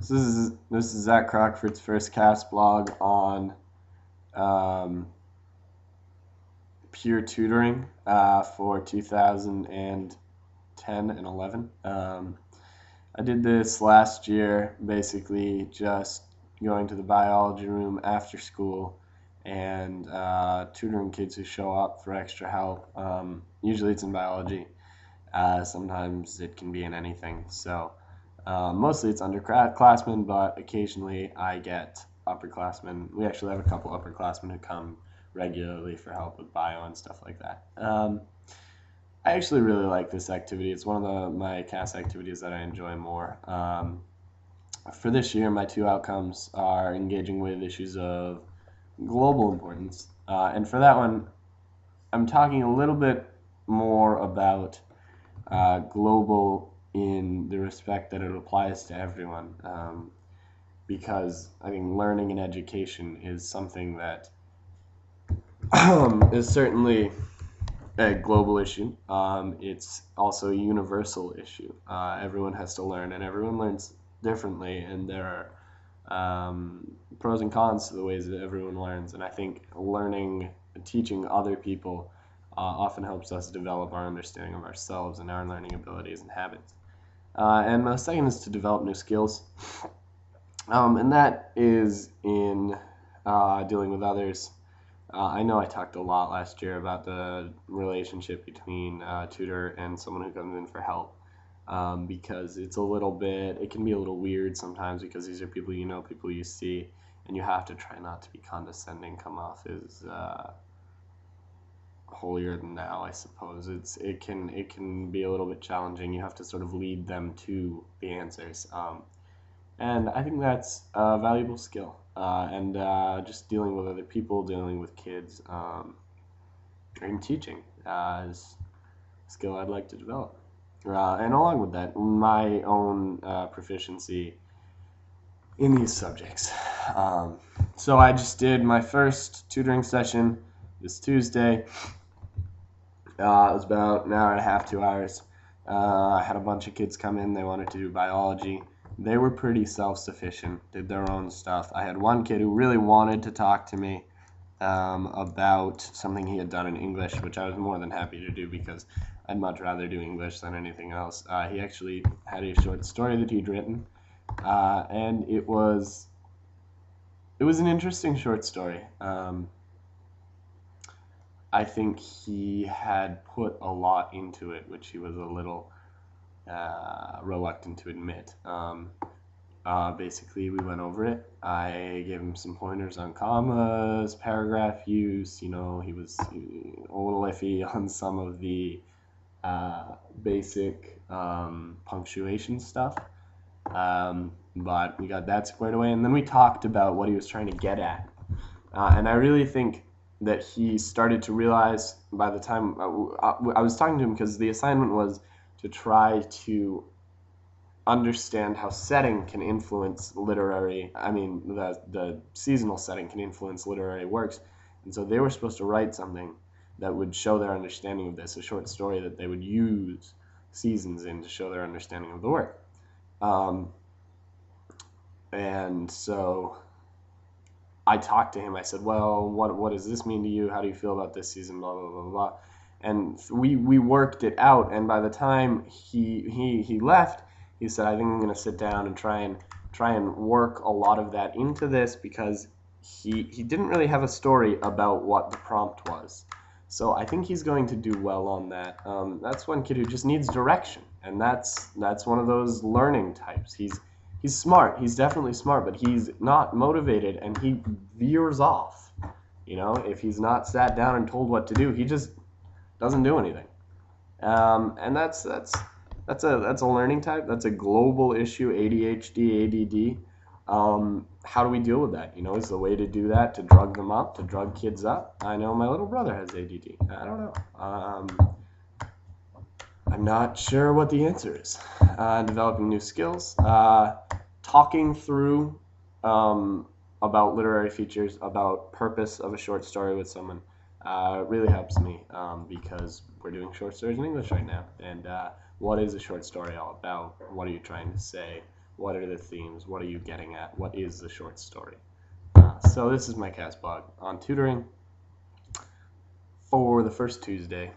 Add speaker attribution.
Speaker 1: This is Zach Crockford's first cast blog on um, peer tutoring for 2010 and 11. I did this last year, basically just going to the biology room after school and tutoring kids who show up for extra help. Usually it's in biology. Sometimes it can be in anything. So mostly it's underclassmen, but occasionally I get upperclassmen. We actually have a couple upperclassmen who come regularly for help with bio and stuff like that. I actually really like this activity. It's one of my CAS activities that I enjoy more. For this year, my two outcomes are engaging with issues of global importance. And for that one, I'm talking a little bit more about global in the respect that it applies to everyone. Because I think learning and education is something that is certainly a global issue. It's also a universal issue. Everyone has to learn, and everyone learns differently, and there are pros and cons to the ways that everyone learns. And I think learning and teaching other people often helps us develop our understanding of ourselves and our learning abilities and habits. And the second is to develop new skills, and that is in dealing with others. I know I talked a lot last year about the relationship between a tutor and someone who comes in for help, because it can be a little weird sometimes because these are people you know, people you see, and you have to try not to be condescending, come off as holier than thou, I suppose. It can be a little bit challenging. You have to sort of lead them to the answers. And I think that's a valuable skill. And just dealing with other people, dealing with kids, and teaching is a skill I'd like to develop. And along with that, my own proficiency in these subjects. So I just did my first tutoring session this Tuesday. It was about an hour and a half, 2 hours. I had a bunch of kids come in. They wanted to do biology. They were pretty self-sufficient, did their own stuff. I had one kid who really wanted to talk to me about something he had done in English, which I was more than happy to do because I'd much rather do English than anything else. He actually had a short story that he'd written, and it was an interesting short story. I think he had put a lot into it, which he was a little reluctant to admit. Basically, we went over it. I gave him some pointers on commas, paragraph use. He was a little iffy on some of the basic punctuation stuff. But we got that squared away, and then we talked about what he was trying to get at. And I really think that he started to realize by the time I was talking to him, because the assignment was to try to understand how setting can influence the seasonal setting can influence literary works. And so they were supposed to write something that would show their understanding of this, a short story that they would use seasons in to show their understanding of the work. And so I talked to him. I said, well, what does this mean to you? How do you feel about this season? Blah, blah, blah, blah. And we worked it out. And by the time he left, he said, I think I'm going to sit down and try and work a lot of that into this, because he didn't really have a story about what the prompt was. So I think he's going to do well on that. That's one kid who just needs direction, and that's one of those learning types. He's smart. He's definitely smart, but he's not motivated, and he veers off. If he's not sat down and told what to do, he just doesn't do anything. And that's a learning type. That's a global issue. ADHD, ADD. How do we deal with that? Is the way to do that to drug them up, to drug kids up? I know my little brother has ADD. I don't know. I'm not sure what the answer is. Developing new skills, talking through about literary features, about purpose of a short story with someone really helps me, because we're doing short stories in English right now. And what is a short story all about? What are you trying to say? What are the themes? What are you getting at? What is the short story? So this is my cast blog on tutoring for the first Tuesday